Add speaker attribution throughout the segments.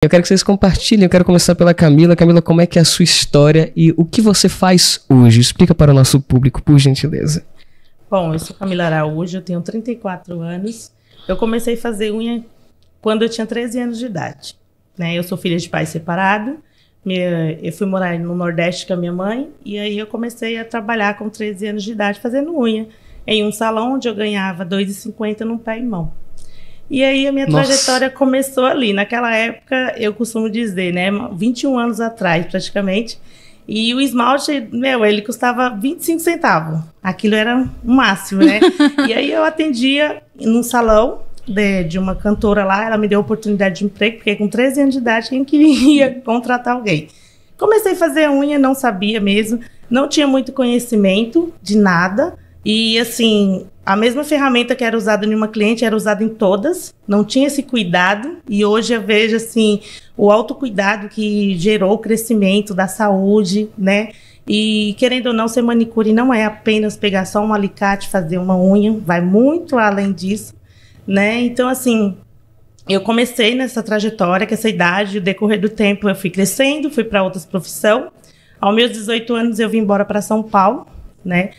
Speaker 1: Eu quero que vocês compartilhem, eu quero começar pela Camila. Camila, como é que é a sua história e o que você faz hoje? Explica para o nosso público, por gentileza.
Speaker 2: Bom, eu sou Camila Araújo, eu tenho 34 anos. Eu comecei a fazer unha quando eu tinha 13 anos de idade. Né? Eu sou filha de pai separado, eu fui morar no Nordeste com a minha mãe, e aí eu comecei a trabalhar com 13 anos de idade fazendo unha, em um salão onde eu ganhava R$ 2,50 num pé e mão. E aí a minha trajetória começou ali. Naquela época, eu costumo dizer, né, 21 anos atrás praticamente, e o esmalte, ele custava 25 centavos. Aquilo era o máximo, né? E aí eu atendia num salão de uma cantora lá, ela me deu a oportunidade de emprego, porque com 13 anos de idade, quem queria contratar alguém? Comecei a fazer unha, não sabia mesmo, não tinha muito conhecimento de nada, e assim, a mesma ferramenta que era usada em uma cliente era usada em todas, não tinha esse cuidado, e hoje eu vejo assim, o autocuidado que gerou o crescimento da saúde, né? E querendo ou não, ser manicure não é apenas pegar só um alicate e fazer uma unha, vai muito além disso, né? Então assim, eu comecei nessa trajetória, com essa idade, no decorrer do tempo eu fui crescendo, fui para outras profissões. Aos meus 18 anos eu vim embora para São Paulo, né?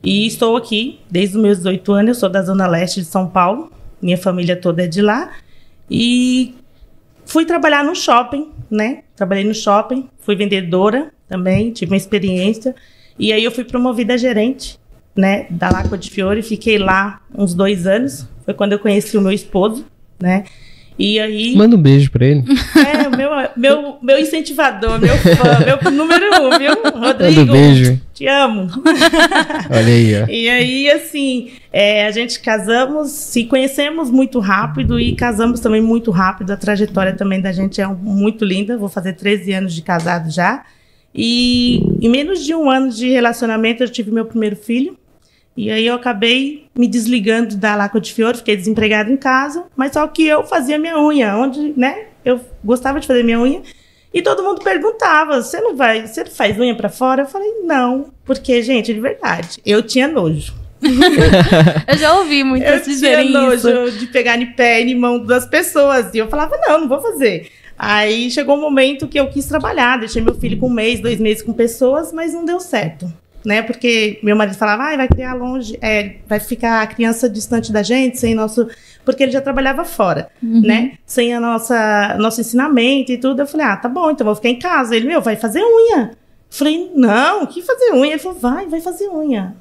Speaker 2: E estou aqui desde os meus 18 anos, eu sou da Zona Leste de São Paulo, minha família toda é de lá. E fui trabalhar no shopping, né? Trabalhei no shopping, fui vendedora também, tive uma experiência. E aí eu fui promovida a gerente, né, da Lacqua di Fiore, fiquei lá uns 2 anos, foi quando eu conheci o meu esposo, né? E aí...
Speaker 1: Manda um beijo pra ele.
Speaker 2: Meu incentivador, meu fã, meu número 1, viu? Rodrigo,
Speaker 1: manda um beijo.
Speaker 2: Te amo.
Speaker 1: Olha aí, ó.
Speaker 2: E aí, assim, a gente casamos, se conhecemos muito rápido e casamos também muito rápido. A trajetória também da gente é muito linda. Vou fazer 13 anos de casado já. E em menos de 1 ano de relacionamento, eu tive meu primeiro filho. E aí eu acabei me desligando da Lacqua di Fiore, fiquei desempregada em casa, mas só que eu fazia minha unha, onde, né, eu gostava de fazer minha unha, e todo mundo perguntava, você faz unha pra fora? Eu falei, não, porque, gente, de verdade, eu tinha nojo.
Speaker 3: Eu já ouvi muitas dizerem isso.
Speaker 2: Eu tinha nojo de pegar no pé e em mão das pessoas, e eu falava, não vou fazer. Aí chegou um momento que eu quis trabalhar, deixei meu filho com 1 mês, 2 meses com pessoas, mas não deu certo. Né, porque meu marido falava, vai criar longe, vai ficar a criança distante da gente, sem nosso... Porque ele já trabalhava fora, né? Sem a nosso ensinamento e tudo. Eu falei, tá bom, então vou ficar em casa. Ele, vai fazer unha. Eu falei, não, que fazer unha? Ele falou, vai fazer unha.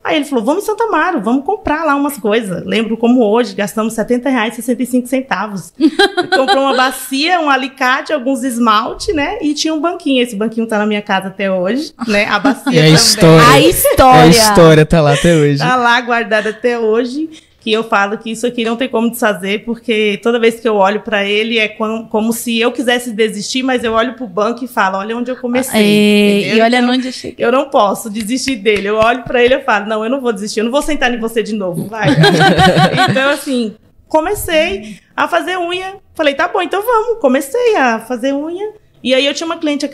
Speaker 2: Aí ele falou, vamos em Santo Amaro, vamos comprar lá umas coisas. Lembro como hoje, gastamos R$70,65. Comprou uma bacia, um alicate, alguns esmalte, né? E tinha um banquinho. Esse banquinho tá na minha casa até hoje, né? A bacia também.
Speaker 3: A história.
Speaker 1: A história tá lá até hoje.
Speaker 2: Tá lá guardada até hoje. Que eu falo que isso aqui não tem como desfazer, porque toda vez que eu olho para ele é como se eu quisesse desistir, mas eu olho pro banco e falo, olha onde eu comecei.
Speaker 3: E olha então, onde eu cheguei.
Speaker 2: Eu não posso desistir dele. Eu olho para ele e falo, não, eu não vou desistir, eu não vou sentar em você de novo, vai. Então, assim, comecei a fazer unha. Falei, tá bom, então vamos. Comecei a fazer unha. E aí eu tinha uma cliente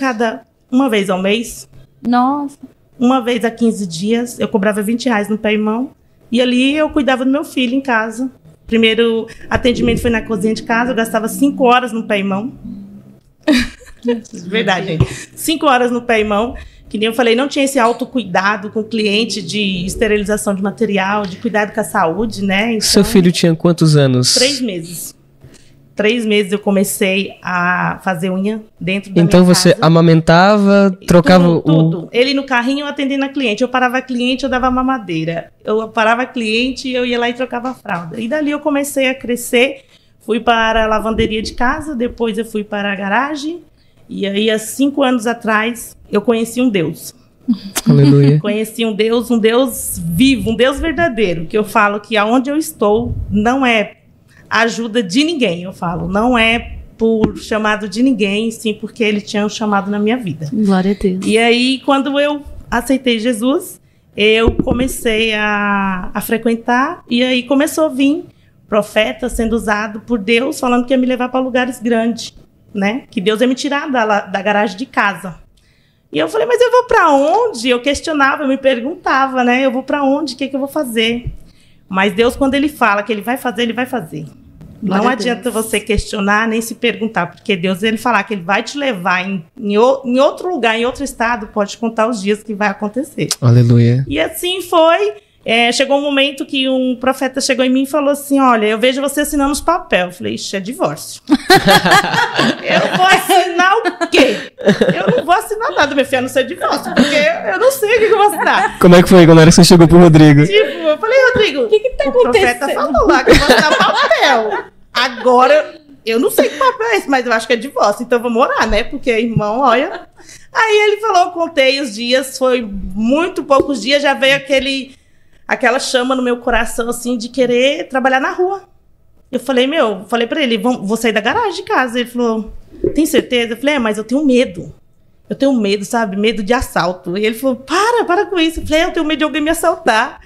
Speaker 2: uma vez ao mês.
Speaker 3: Nossa.
Speaker 2: Uma vez a 15 dias. Eu cobrava R$20 no pé e mão. E ali eu cuidava do meu filho em casa. Primeiro atendimento foi na cozinha de casa, eu gastava 5 horas no pé e mão. Verdade, gente. 5 horas no pé e mão. Que nem eu falei, não tinha esse autocuidado com o cliente de esterilização de material, de cuidado com a saúde, né? Então,
Speaker 1: seu filho tinha quantos anos?
Speaker 2: 3 meses. 3 meses eu comecei a fazer unha dentro da minha
Speaker 1: Então você
Speaker 2: casa.
Speaker 1: Amamentava, trocava
Speaker 2: tudo. Ele no carrinho, eu atendendo a cliente. Eu parava a cliente, eu dava mamadeira. Eu parava a cliente, eu ia lá e trocava a fralda. E dali eu comecei a crescer. Fui para a lavanderia de casa, depois eu fui para a garagem. E aí, há 5 anos atrás, eu conheci um Deus.
Speaker 1: Aleluia.
Speaker 2: Conheci um Deus vivo, um Deus verdadeiro. Que eu falo que aonde eu estou não é ajuda de ninguém, eu falo. Não é por chamado de ninguém, sim porque ele tinha um chamado na minha vida.
Speaker 3: Glória a Deus.
Speaker 2: E aí, quando eu aceitei Jesus, eu comecei a frequentar, e aí começou a vir profeta sendo usado por Deus, falando que ia me levar para lugares grandes, né? Que Deus ia me tirar da garagem de casa. E eu falei, mas eu vou para onde? Eu questionava, eu me perguntava, né? Eu vou para onde? O que eu vou fazer? Mas Deus, quando Ele fala que Ele vai fazer, Ele vai fazer. Não adianta você questionar nem se perguntar, porque Deus, ele falar que ele vai te levar em outro lugar, em outro estado, pode contar os dias que vai acontecer.
Speaker 1: Aleluia.
Speaker 2: E assim foi. Chegou um momento que um profeta chegou em mim e falou assim, olha, eu vejo você assinando os papéis. Eu falei, ixi, é divórcio. Eu vou assinar o quê? Eu não vou assinar nada, meu filho, a não ser divórcio, porque eu não sei o que eu vou assinar.
Speaker 1: Como é que foi quando você chegou pro Rodrigo?
Speaker 2: Tipo, eu falei, Rodrigo,
Speaker 3: O que tá
Speaker 2: o profeta falou lá que eu vou assinar papel. Agora, eu não sei que papel é esse, mas eu acho que é divórcio, então vamos orar, né? Porque, irmão, olha... Aí ele falou, contei os dias, foi muito poucos dias, já veio aquela chama no meu coração, assim, de querer trabalhar na rua. Eu falei, falei pra ele, vou sair da garagem de casa. Ele falou, tem certeza? Eu falei, mas eu tenho medo. Eu tenho medo, sabe? Medo de assalto. E ele falou, para com isso. Eu falei, eu tenho medo de alguém me assaltar.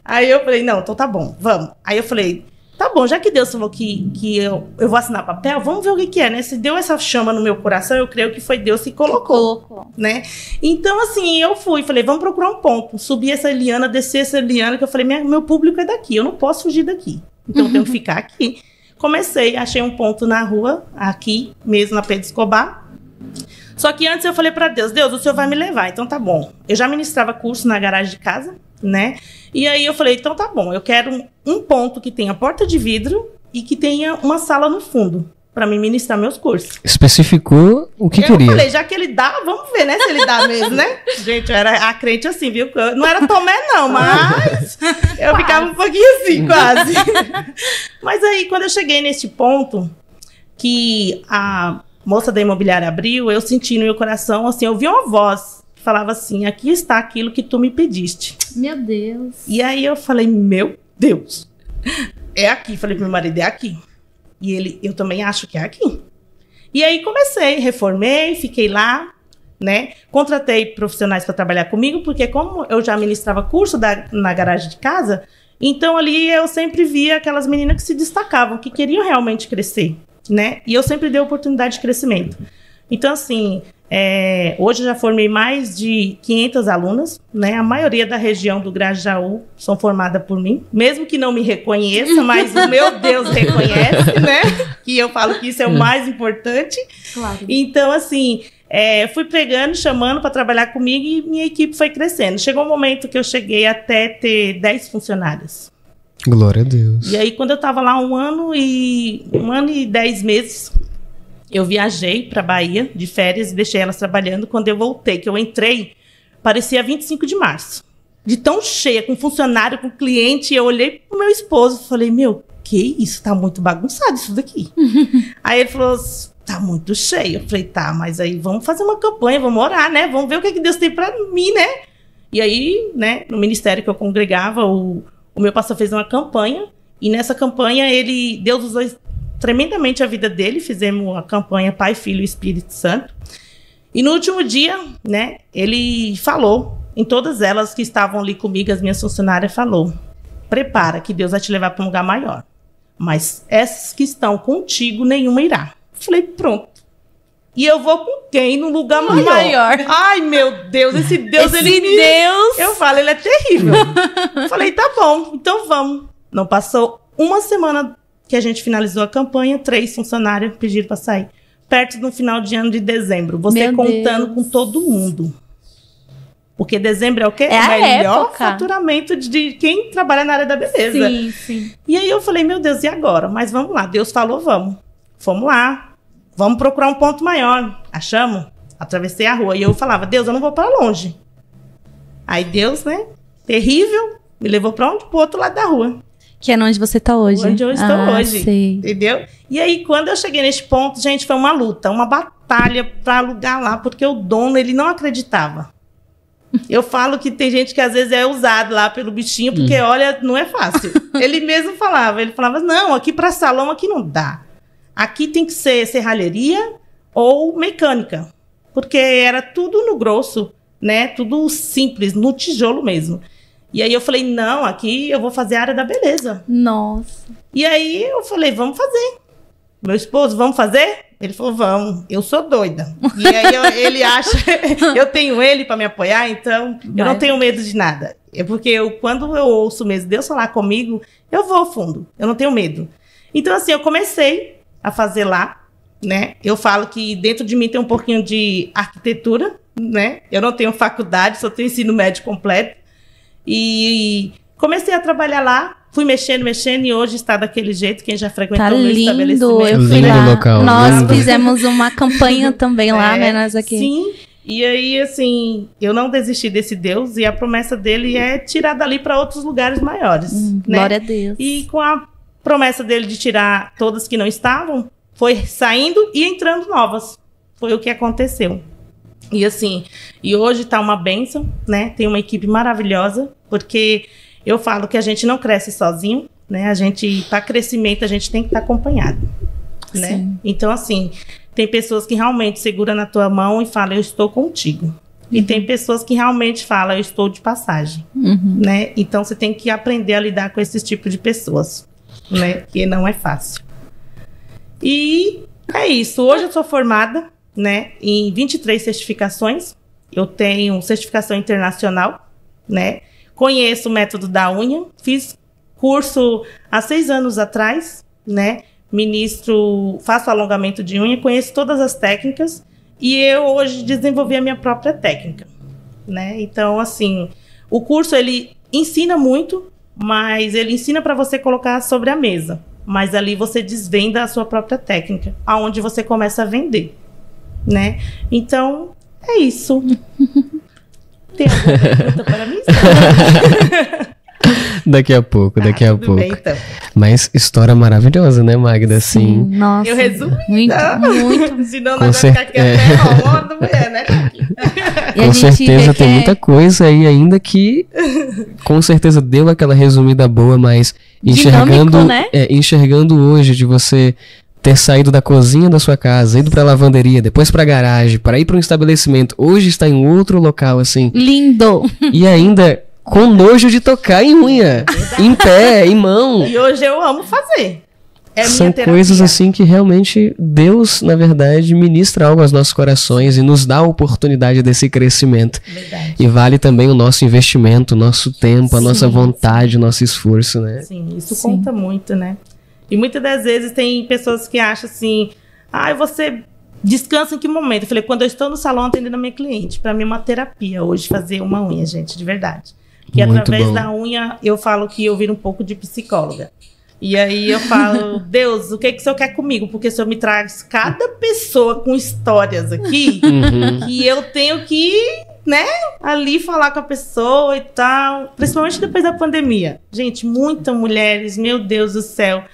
Speaker 2: Aí eu falei, não, então tá bom, vamos. Aí eu falei, tá bom, já que Deus falou que eu vou assinar papel, vamos ver o que é, né? Se deu essa chama no meu coração, eu creio que foi Deus que colocou, né? Então, assim, eu falei, vamos procurar um ponto. Subi essa liana, desci essa liana, que eu falei, meu público é daqui, eu não posso fugir daqui. Então, eu tenho que ficar aqui. Comecei, achei um ponto na rua, aqui, mesmo na Pedro Escobar. Só que antes eu falei pra Deus, o Senhor vai me levar, então tá bom. Eu já ministrava curso na garagem de casa, né? E aí eu falei, então tá bom, eu quero um ponto que tenha porta de vidro e que tenha uma sala no fundo para me ministrar meus cursos.
Speaker 1: Especificou o que queria.
Speaker 2: Eu falei, já que ele dá, vamos ver, né, se ele dá mesmo, né? Gente, eu era a crente assim, viu? Não era Tomé não, mas eu ficava um pouquinho assim, quase. Mas aí, quando eu cheguei nesse ponto, que a moça da imobiliária abriu, eu senti no meu coração, assim, eu vi uma voz que falava assim, aqui está aquilo que tu me pediste.
Speaker 3: Meu Deus.
Speaker 2: E aí eu falei, meu Deus, é aqui. Falei pro meu marido, é aqui. E eu também acho que é aqui. E aí comecei, reformei, fiquei lá, né? Contratei profissionais para trabalhar comigo, porque como eu já ministrava curso na garagem de casa, então ali eu sempre via aquelas meninas que se destacavam, que queriam realmente crescer, né? E eu sempre dei oportunidade de crescimento. Então, assim, hoje eu já formei mais de 500 alunas, né? A maioria da região do Grajaú são formadas por mim, mesmo que não me reconheça, mas o meu Deus reconhece, né? Que eu falo que isso é o mais importante.
Speaker 3: Claro.
Speaker 2: Então, assim, fui pregando, chamando para trabalhar comigo e minha equipe foi crescendo. Chegou um momento que eu cheguei até ter 10 funcionários.
Speaker 1: Glória a Deus.
Speaker 2: E aí, quando eu estava lá um ano e 10 meses... Eu viajei para Bahia de férias e deixei elas trabalhando. Quando eu voltei, que eu entrei, parecia 25 de março. De tão cheia, com funcionário, com cliente. Eu olhei pro meu esposo e falei, que isso? Tá muito bagunçado isso daqui. Aí ele falou, tá muito cheio. Eu falei, tá, mas aí vamos fazer uma campanha, vamos orar, né? Vamos ver o que Deus tem para mim, né? E aí, né, no ministério que eu congregava, o meu pastor fez uma campanha. E nessa campanha, Deus usou tremendamente a vida dele, fizemos a campanha Pai, Filho e Espírito Santo. E no último dia, né, ele falou, em todas elas que estavam ali comigo, as minhas funcionárias, falou, prepara que Deus vai te levar para um lugar maior. Mas essas que estão contigo, nenhuma irá. Falei, pronto. E eu vou com quem no lugar maior? Ai, meu Deus, esse Deus, Deus... Eu falo, ele é terrível. Falei, tá bom, então vamos. Não passou uma semana que a gente finalizou a campanha, 3 funcionários pediram para sair. Perto do final de ano de dezembro. Você contando com todo mundo. Porque dezembro é o quê?
Speaker 3: É
Speaker 2: o melhor
Speaker 3: época.
Speaker 2: Faturamento de quem trabalha na área da beleza.
Speaker 3: Sim, sim.
Speaker 2: E aí eu falei, meu Deus, e agora? Mas vamos lá. Deus falou, vamos. Fomos lá. Vamos procurar um ponto maior. Achamos? Atravessei a rua. E eu falava, Deus, eu não vou para longe. Aí Deus, né? Terrível. Me levou para onde? Pro outro lado da rua.
Speaker 3: Que é onde você tá hoje.
Speaker 2: Onde eu estou hoje.
Speaker 3: Sei.
Speaker 2: Entendeu? E aí, quando eu cheguei nesse ponto, gente, foi uma luta, uma batalha para alugar lá, porque o dono, ele não acreditava. Eu falo que tem gente que às vezes é usado lá pelo bichinho, porque, olha, não é fácil. Ele mesmo falava, não, aqui para salão, aqui não dá. Aqui tem que ser serralheria ou mecânica, porque era tudo no grosso, né? Tudo simples, no tijolo mesmo. E aí eu falei, não, aqui eu vou fazer a área da beleza.
Speaker 3: Nossa.
Speaker 2: E aí eu falei, vamos fazer. Meu esposo, vamos fazer? Ele falou, vamos. Eu sou doida. E aí ele acha, eu tenho ele para me apoiar, então eu não tenho medo de nada. É porque quando eu ouço mesmo Deus falar comigo, eu vou ao fundo. Eu não tenho medo. Então, assim, eu comecei a fazer lá, né? Eu falo que dentro de mim tem um pouquinho de arquitetura, né? Eu não tenho faculdade, só tenho ensino médio completo. E comecei a trabalhar lá, fui mexendo, e hoje está daquele jeito. Quem já frequentou
Speaker 3: Tá
Speaker 2: meu
Speaker 3: lindo,
Speaker 2: estabelecimento.
Speaker 3: eu fui
Speaker 1: Lindo
Speaker 3: lá.
Speaker 1: local,
Speaker 3: Nós
Speaker 1: lindo.
Speaker 3: fizemos uma campanha também lá, né? Nós aqui.
Speaker 2: Sim, e aí, assim, eu não desisti desse Deus e a promessa dele é tirar dali para outros lugares maiores, né?
Speaker 3: Glória a Deus.
Speaker 2: E com a promessa dele de tirar todas que não estavam, foi saindo e entrando novas. Foi o que aconteceu. E assim, e hoje tá uma bênção, né? Tem uma equipe maravilhosa, porque eu falo que a gente não cresce sozinho, né? A gente, para crescimento, a gente tem que estar acompanhado, né?
Speaker 3: Sim.
Speaker 2: Então, assim, tem pessoas que realmente seguram na tua mão e falam, eu estou contigo. E tem pessoas que realmente falam, eu estou de passagem, né? Então, você tem que aprender a lidar com esse tipo de pessoas, né? Que não é fácil. E é isso. Hoje eu sou formada, né, em 23 certificações. Eu tenho certificação internacional, né? Conheço o método da unha. Fiz curso há 6 anos atrás, né? Faço alongamento de unha, conheço todas as técnicas e eu hoje desenvolvi a minha própria técnica, né? Então, assim, o curso ele ensina muito, mas ele ensina para você colocar sobre a mesa. Mas ali você desvenda a sua própria técnica, aonde você começa a vender, né? Então, é isso. Tem alguma pergunta para mim?
Speaker 1: Daqui a pouco, daqui a
Speaker 2: tudo
Speaker 1: pouco.
Speaker 2: bem, então.
Speaker 1: Mas história maravilhosa, né, Magda? Assim,
Speaker 3: Nossa.
Speaker 2: Eu resumi.
Speaker 3: Muito, muito.
Speaker 2: Senão
Speaker 1: Com
Speaker 2: nós vamos ficar aqui até uma hora mulher, né?
Speaker 3: E a
Speaker 1: com
Speaker 3: gente
Speaker 1: certeza
Speaker 3: vê
Speaker 1: tem
Speaker 3: que
Speaker 1: muita coisa aí ainda que com certeza deu aquela resumida boa, mas enxergando,
Speaker 3: Dinâmico, né?
Speaker 1: Enxergando hoje de você ter saído da cozinha da sua casa, ido pra lavanderia, depois pra garagem, para ir para um estabelecimento, hoje está em outro local, assim,
Speaker 3: lindo.
Speaker 1: e ainda com nojo de tocar em unha, em pé, em mão.
Speaker 2: E hoje eu amo fazer. É
Speaker 1: São
Speaker 2: minha terapia.
Speaker 1: coisas assim que realmente Deus, na verdade, ministra algo aos nossos corações e nos dá a oportunidade desse crescimento.
Speaker 2: Verdade.
Speaker 1: E vale também o nosso investimento, o nosso tempo, a
Speaker 2: Sim,
Speaker 1: nossa vontade, o nosso esforço, né?
Speaker 2: Sim, isso
Speaker 3: Sim.
Speaker 2: conta muito, né? E muitas das vezes tem pessoas que acham assim, você descansa em que momento? Eu falei, quando eu estou no salão atendendo a minha cliente. Para mim é uma terapia hoje fazer uma unha, gente, de verdade. Que
Speaker 1: Muito
Speaker 2: através
Speaker 1: bom.
Speaker 2: da unha eu falo que eu viro um pouco de psicóloga. E aí eu falo, Deus, o que o Senhor quer comigo? Porque o Senhor me traz cada pessoa com histórias aqui que eu tenho que, né, ali falar com a pessoa e tal. Principalmente depois da pandemia. Gente, muitas mulheres, meu Deus do céu,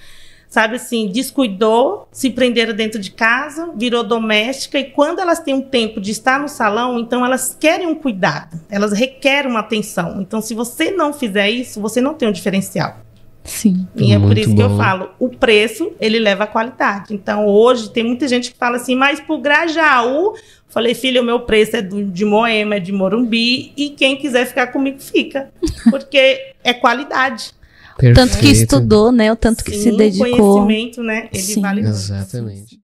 Speaker 2: sabe assim, descuidou, se prenderam dentro de casa, virou doméstica, e quando elas têm um tempo de estar no salão, então elas querem um cuidado, elas requerem uma atenção. Então, se você não fizer isso, você não tem um diferencial.
Speaker 3: Sim.
Speaker 2: E é por
Speaker 1: Muito
Speaker 2: isso que eu
Speaker 1: bom.
Speaker 2: falo, o preço, ele leva a qualidade. Então, hoje, tem muita gente que fala assim, mas pro Grajaú, falei, filho, o meu preço é de Moema, é de Morumbi, e quem quiser ficar comigo, fica. Porque é qualidade.
Speaker 3: Tanto que
Speaker 1: Perfeito.
Speaker 3: estudou, né? O tanto que se
Speaker 2: Sim,
Speaker 3: dedicou.
Speaker 2: o conhecimento, né? Ele
Speaker 3: Sim.
Speaker 2: vale muito.
Speaker 1: Exatamente.